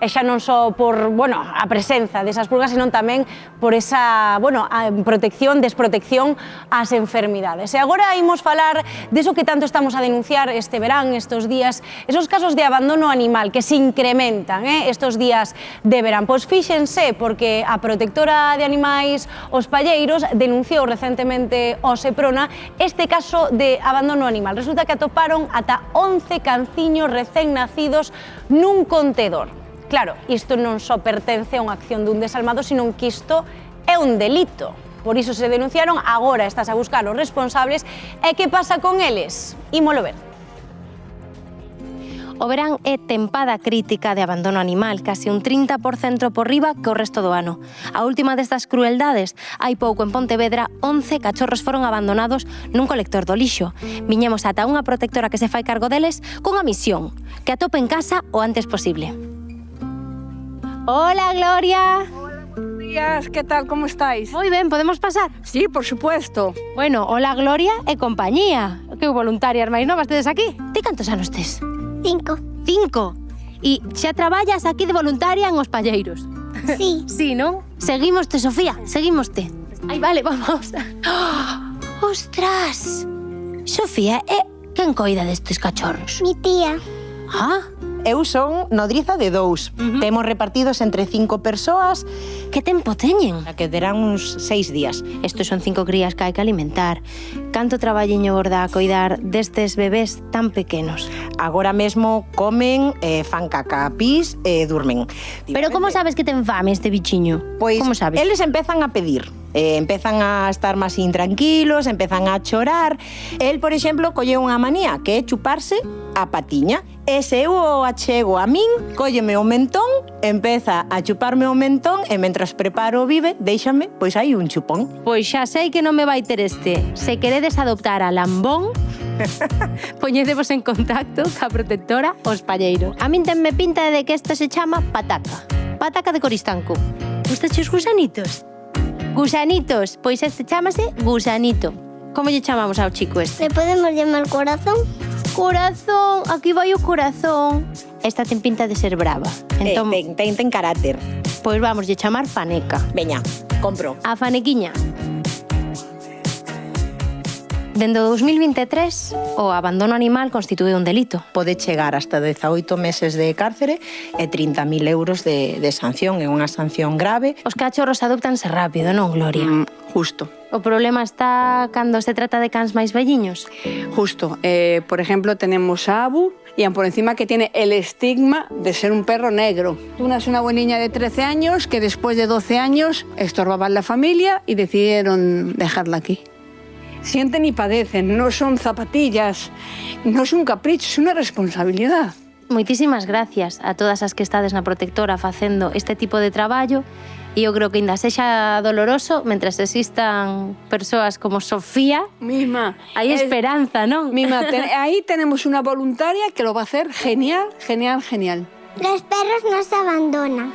e xa non só por, bueno, a presenza desas pulgas, senón tamén por esa, bueno, a protección, desprotección ás enfermidades. E agora imos falar deso que tanto estamos a denunciar este verán, estes días, esos casos de abandono animal que se incrementan estes días de verán. Pois fíxense, porque a protectora de animais Os Palleiros denunciou recentemente ao Seprona este caso de abandono animal. Resulta que atoparon ata 11 canciños recén nacidos nun contedor. Claro, isto non só pertence a unha acción dun desalmado, sino que isto é un delito. Por iso se denunciaron, agora estás a buscar os responsables. E que pasa con eles? Ímolo ver. O verán é tempada crítica de abandono animal, case un 30% por riba que o resto do ano. A última destas crueldades, hai pouco en Pontevedra, 11 cachorros foron abandonados nun colector do lixo. Viñemos ata unha protectora que se fai cargo deles cunha misión, que atope en casa o antes posible. Hola, Gloria. Buenos días, ¿qué tal? ¿Cómo estáis? Moi ben, podemos pasar? Sí, por supuesto. Bueno, hola, Gloria e compañía. Que voluntarias máis novas tedes aquí. Ti cantos anos tes? 5. 5. E xa traballas aquí de voluntaria en Os Palleiros? Sí. Sí, non? Seguímoste, Sofía, seguímoste. Ai, vale, vamos. ¡Oh! Ostras! Sofía, quen coida destes cachorros? Mi tía. Ah, Eu son nodriza de 2. Temos repartidos entre 5 persoas, que tempo teñen? que derán uns 6 días. Estos son 5 crías que hai que alimentar. Canto traballiño vos dá a coidar destes bebés tan pequenos? Agora mesmo comen, fan caca, pis e durmen. Pero como sabes que ten fame este bichiño? Pois como sabes? eles empezan a pedir. Empezan a estar máis intranquilos, empezan a chorar. El, por exemplo, colle unha manía que é chuparse a patiña. E se eu o achego a min, cólleme o mentón, empeza a chuparme o mentón e mentras preparo o bibe, déixame, pois hai un chupón. Pois xa sei que non me vai ter este. Se queredes adoptar a Lambón, poñedevos en contacto ca protectora Os Palleiros. A min tenme pinta de que isto se chama pataca. Pataca de Coristanco. Gustache os gusanitos? Gusanitos, pois este chamase gusanito. Como lle chamamos ao chico este? ¿Le podemos llamar corazón? Corazón, aquí vai o corazón. Esta ten pinta de ser brava. Entón, Ten carácter. pois vamos lle chamar Faneca. Veña, compro. A Fanequiña. Dende o 2023, o abandono animal constitúe un delito. Pode chegar hasta 18 meses de cárcere e 30.000 euros de sanción. É unha sanción grave. Os cachorros adoptanse rápido, non, Gloria? Justo. O problema está cando se trata de cans máis velliños. Justo. Por ejemplo, tenemos a Abu y por encima que tiene el estigma de ser un perro negro. Una es una buena niña de 13 años que después de 12 años estorbaban la familia y decidieron dejarla aquí. Sienten y padecen, no son zapatillas, no es un capricho, es una responsabilidad. Moitísimas gracias a todas as que estades na protectora facendo este tipo de traballo e eu creo que ainda sexa doloroso mentras existan persoas como Sofía. Mima, hai esperanza, non? Mima, ahí tenemos una voluntaria que lo va a hacer genial, genial, genial. Los perros no se abandonan.